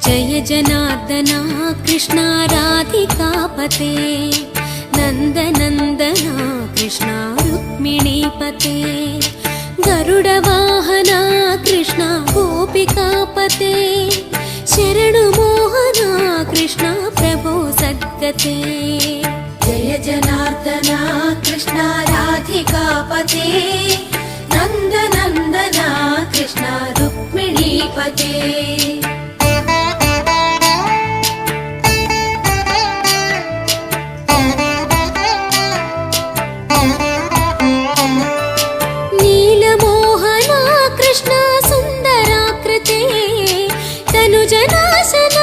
जय जनार्दना कृष्णा राधिकापते नन्दनन्दना कृष्णा रुक्मिणीपते गरुडवाहना कृष्णा गोपिकापते शरणुमोहना कृष्णा प्रभो सद्गते जय जनार्दना कृष्णा राधिकापते नन्दनन्दना कृष्णा रुक्मिणीपते नीलमोहना कृष्णा सुन्दराकृते तनुजनाशना